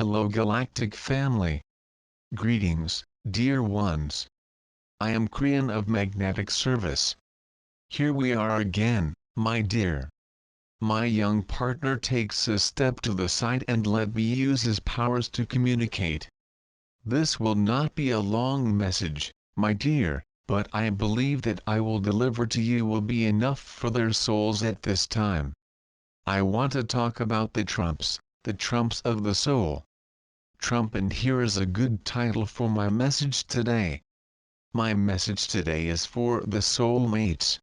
Hello Galactic family. Greetings, dear ones. I am Korean of Magnetic Service. Here we are again, my dear. My young partner takes a step to the side and let me use his powers to communicate. This will not be a long message, my dear, but I believe that I will deliver to you will be enough for their souls at this time. I want to talk about the trumps of the soul. Trump, and here is a good title for my message today. My message today is for the soulmates.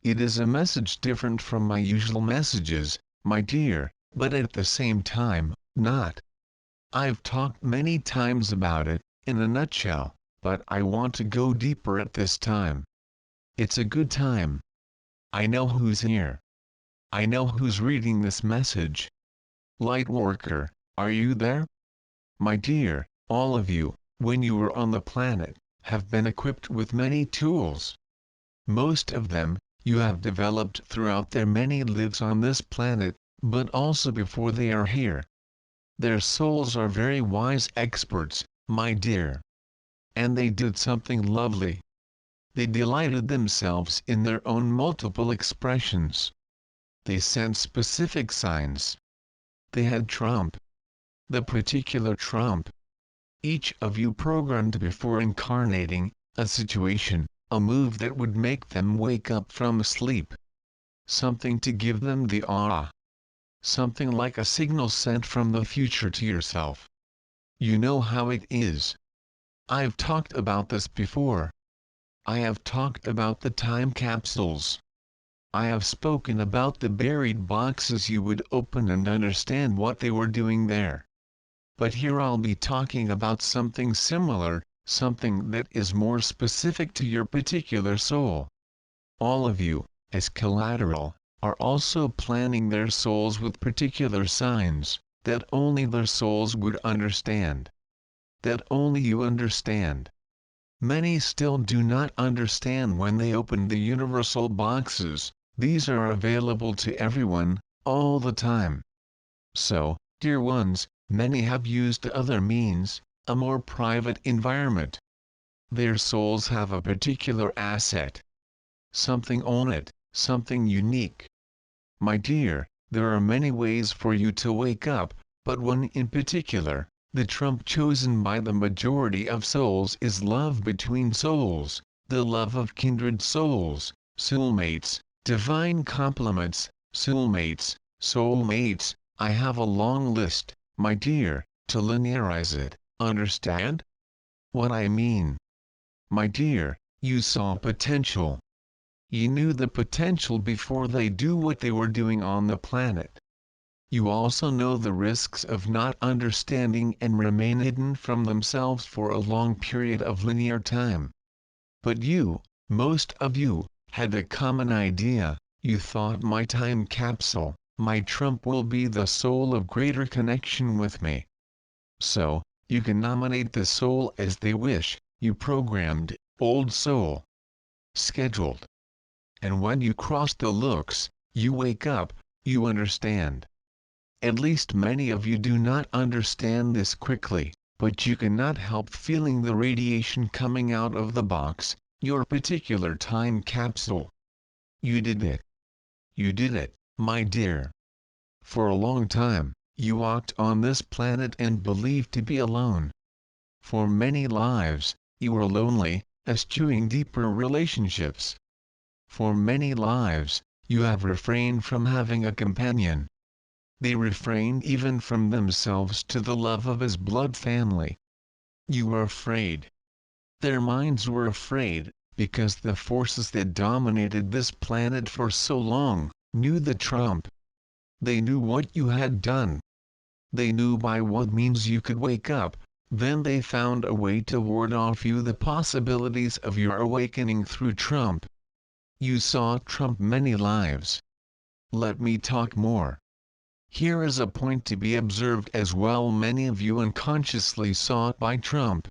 It is a message different from my usual messages, my dear, but at the same time, not. I've talked many times about it, in a nutshell, but I want to go deeper at this time. It's a good time. I know who's here. I know who's reading this message. Lightworker, are you there? My dear, all of you, when you were on the planet, have been equipped with many tools. Most of them, you have developed throughout their many lives on this planet, but also before they are here. Their souls are very wise experts, my dear. And they did something lovely. They delighted themselves in their own multiple expressions. They sent specific signs. They had Trump. The particular Trump. Each of you programmed before incarnating, a situation, a move that would make them wake up from sleep. Something to give them the awe. Something like a signal sent from the future to yourself. You know how it is. I've talked about this before. I have talked about the time capsules. I have spoken about the buried boxes you would open and understand what they were doing there. But here I'll be talking about something similar, something that is more specific to your particular soul. All of you, as collateral, are also planning their souls with particular signs, that only their souls would understand. That only you understand. Many still do not understand when they open the universal boxes. These are available to everyone, all the time. So, dear ones, many have used other means, a more private environment. Their souls have a particular asset. Something on it, something unique. My dear, there are many ways for you to wake up, but one in particular, the trump chosen by the majority of souls is love between souls, the love of kindred souls, soulmates, divine complements, soulmates, soulmates. I have a long list, my dear, to linearize it, understand? What I mean? My dear, you saw potential. You knew the potential before they do what they were doing on the planet. You also know the risks of not understanding and remain hidden from themselves for a long period of linear time. But you, most of you, had a common idea. You thought my time capsule, my trump will be the soul of greater connection with me. So, you can nominate the soul as they wish. You programmed, old soul. Scheduled. And when you cross the looks, you wake up, you understand. At least many of you do not understand this quickly, but you cannot help feeling the radiation coming out of the box, your particular time capsule. You did it. You did it, my dear. For a long time, you walked on this planet and believed to be alone. For many lives, you were lonely, eschewing deeper relationships. For many lives, you have refrained from having a companion. They refrained even from themselves to the love of his blood family. You were afraid. Their minds were afraid, because the forces that dominated this planet for so long knew the trump. They knew what you had done. They knew by what means you could wake up. Then they found a way to ward off you the possibilities of your awakening through Trump. You saw Trump many lives. Let me talk more. Here is a point to be observed as well. Many of you unconsciously saw it by Trump.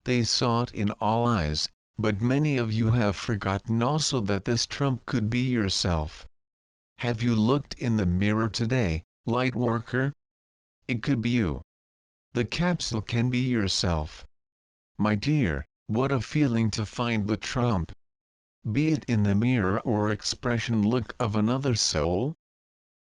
They saw it in all eyes, but many of you have forgotten also that this Trump could be yourself. Have you looked in the mirror today, Lightworker? It could be you. The capsule can be yourself. My dear, what a feeling to find the Trump. Be it in the mirror or expression look of another soul.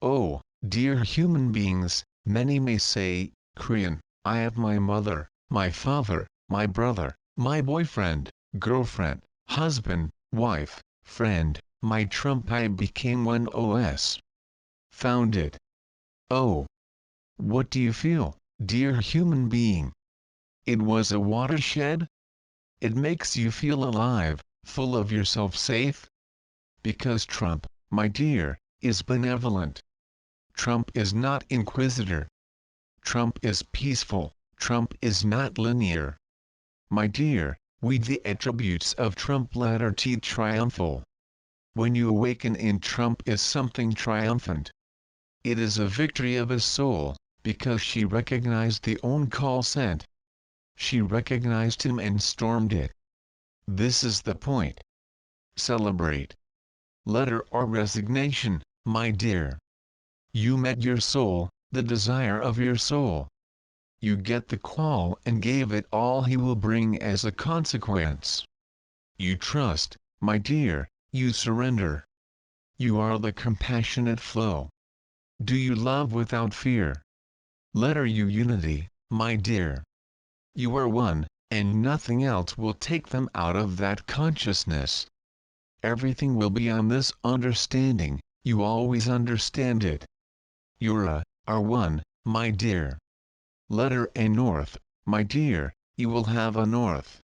Oh, dear human beings, many may say, Korean, I have my mother, my father, my brother, my boyfriend, girlfriend, husband, wife, friend, my Trump. I became one OS. Found it. Oh. What do you feel, dear human being? It was a watershed? It makes you feel alive, full of yourself, safe? Because Trump, my dear, is benevolent. Trump is not inquisitor. Trump is peaceful. Trump is not linear. My dear, we the attributes of Trump letter T triumphal. When you awaken in Trump is something triumphant. It is a victory of his soul, because she recognized the own call sent. She recognized him and stormed it. This is the point. Celebrate. Letter R resignation, my dear. You met your soul, the desire of your soul. You get the call and gave it all he will bring as a consequence. You trust, my dear, you surrender. You are the compassionate flow. Do you love without fear? Letter U unity, my dear. You are one, and nothing else will take them out of that consciousness. Everything will be on this understanding, you always understand it. Are one, my dear. Letter N north, my dear, you will have a north.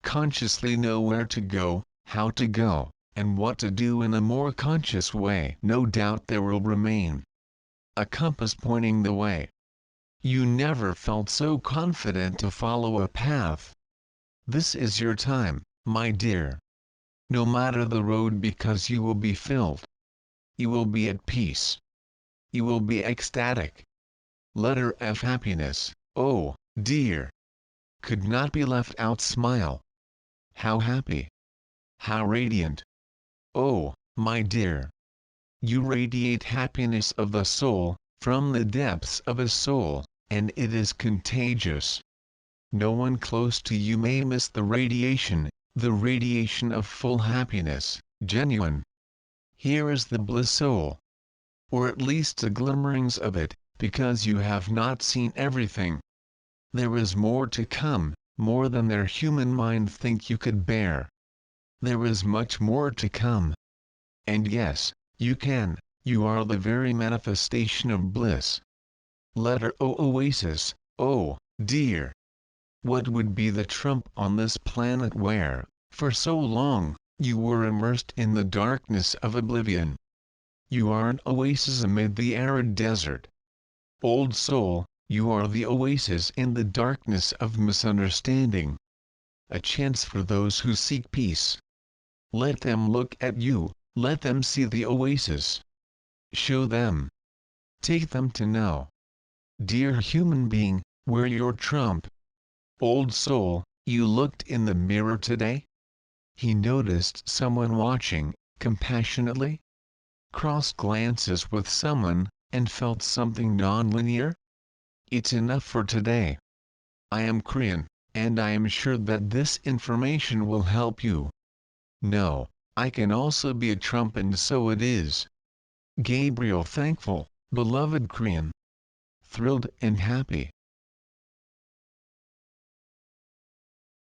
Consciously know where to go, how to go, and what to do in a more conscious way. No doubt there will remain a compass pointing the way. You never felt so confident to follow a path. This is your time, my dear. No matter the road, because you will be filled. You will be at peace. You will be ecstatic. Letter F happiness, oh, dear. Could not be left out. Smile. How happy. How radiant. Oh, my dear. You radiate happiness of the soul, from the depths of his soul, and it is contagious. No one close to you may miss the radiation of full happiness, genuine. Here is the bliss soul. Or at least the glimmerings of it, because you have not seen everything. There is more to come, more than their human mind think you could bear. There is much more to come. And yes, you can, you are the very manifestation of bliss. Letter O oasis, oh, dear. What would be the Trump on this planet where, for so long, you were immersed in the darkness of oblivion? You are an oasis amid the arid desert. Old soul, you are the oasis in the darkness of misunderstanding. A chance for those who seek peace. Let them look at you, let them see the oasis. Show them. Take them to know. Dear human being, where your Trump? Old soul, you looked in the mirror today? He noticed someone watching, compassionately? Crossed glances with someone, and felt something non-linear? It's enough for today. I am Korean, and I am sure that this information will help you. No, I can also be a Trump, and so it is. Gabriel, thankful, beloved Korean. Thrilled and happy.